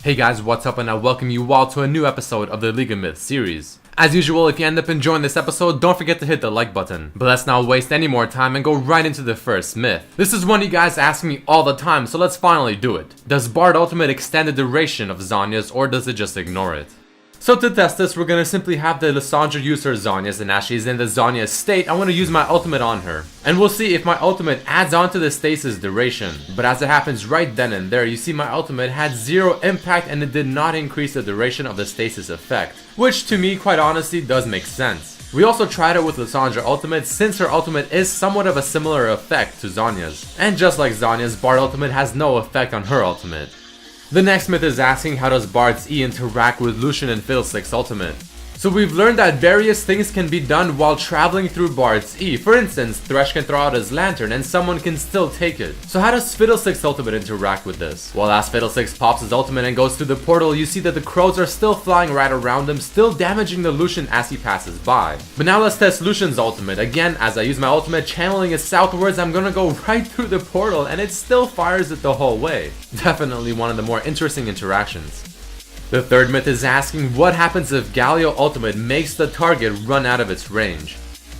Hey guys, what's up, and I welcome you all to a new episode of the League of Myths series. As usual, if you end up enjoying this episode, don't forget to hit the like button. But let's not waste any more time and go right into the first myth. This is one you guys ask me all the time, so let's finally do it. Does Bard Ultimate extend the duration of Zhonya's, or does it just ignore it? So to test this, we're gonna simply have the Lissandra use her Zhonya's, and as she's in the Zhonya state, I wanna use my ultimate on her. And we'll see if my ultimate adds on to the stasis duration. But as it happens right then and there, you see my ultimate had 0 impact and it did not increase the duration of the stasis effect. Which to me, quite honestly, does make sense. We also tried it with Lissandra Ultimate, since her ultimate is somewhat of a similar effect to Zhonya's. And just like Zhonya's, Bard Ultimate has no effect on her ultimate. The next myth is asking, how does Bard's E interact with Lucian and Fiddlestick's ultimate? So we've learned that various things can be done while traveling through Bard's E. For instance, Thresh can throw out his lantern and someone can still take it. So how does Fiddlestick's ultimate interact with this? Well, as Fiddlesticks pops his ultimate and goes through the portal, you see that the crows are still flying right around him, still damaging the Lucian as he passes by. But now let's test Lucian's ultimate. Again, as I use my ultimate, channeling it southwards, I'm gonna go right through the portal and it still fires it the whole way. Definitely one of the more interesting interactions. The third myth is asking, what happens if Galio Ultimate makes the target run out of its range?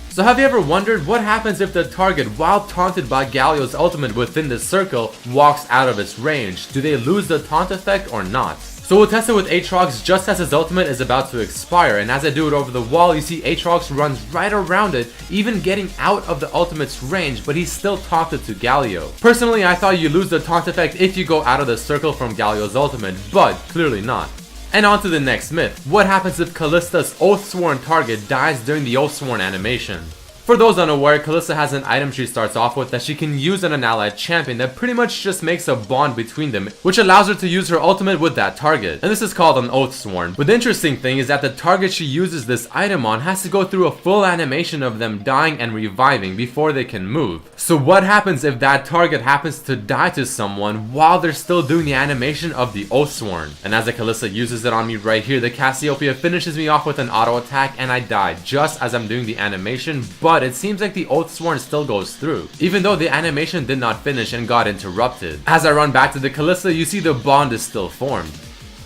So have you ever wondered what happens if the target, while taunted by Galio's ultimate within the circle, walks out of its range? Do they lose the taunt effect or not? So we'll test it with Aatrox just as his ultimate is about to expire, and as I do it over the wall, you see Aatrox runs right around it, even getting out of the ultimate's range, but he's still taunted to Galio. Personally, I thought you lose the taunt effect if you go out of the circle from Galio's ultimate, but clearly not. And on to the next myth. What happens if Kallista's Oathsworn target dies during the Oathsworn animation? For those unaware, Kalista has an item she starts off with that she can use on an allied champion that pretty much just makes a bond between them, which allows her to use her ultimate with that target. And this is called an Oathsworn. But the interesting thing is that the target she uses this item on has to go through a full animation of them dying and reviving before they can move. So what happens if that target happens to die to someone while they're still doing the animation of the Oathsworn? And as the Kalista uses it on me right here, the Cassiopeia finishes me off with an auto attack and I die just as I'm doing the animation, but it seems like the Oathsworn still goes through, even though the animation did not finish and got interrupted. As I run back to the Kalista, you see the bond is still formed.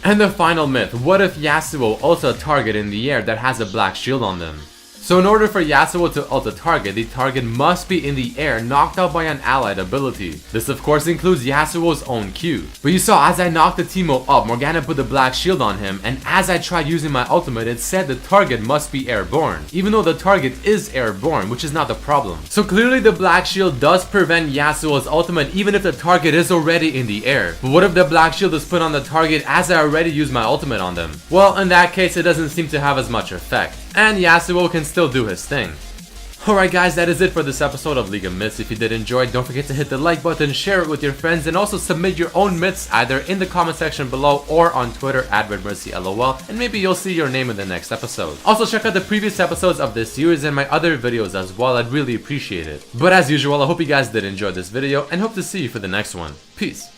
And the final myth, what if Yasuo ults a target in the air that has a black shield on them? So in order for Yasuo to ult a target, the target must be in the air, knocked out by an allied ability. This of course includes Yasuo's own Q. But you saw as I knocked the Teemo up, Morgana put the black shield on him, and as I tried using my ultimate, it said the target must be airborne, even though the target is airborne, which is not the problem. So clearly the black shield does prevent Yasuo's ultimate even if the target is already in the air. But what if the black shield is put on the target as I already used my ultimate on them? Well, in that case it doesn't seem to have as much effect, and Yasuo can still do his thing. Alright guys, that is it for this episode of League of Myths. If you did enjoy, don't forget to hit the like button, share it with your friends, and also submit your own myths either in the comment section below or on Twitter at RedMercyLOL, and maybe you'll see your name in the next episode. Also check out the previous episodes of this series and my other videos as well, I'd really appreciate it. But as usual, I hope you guys did enjoy this video and hope to see you for the next one. Peace.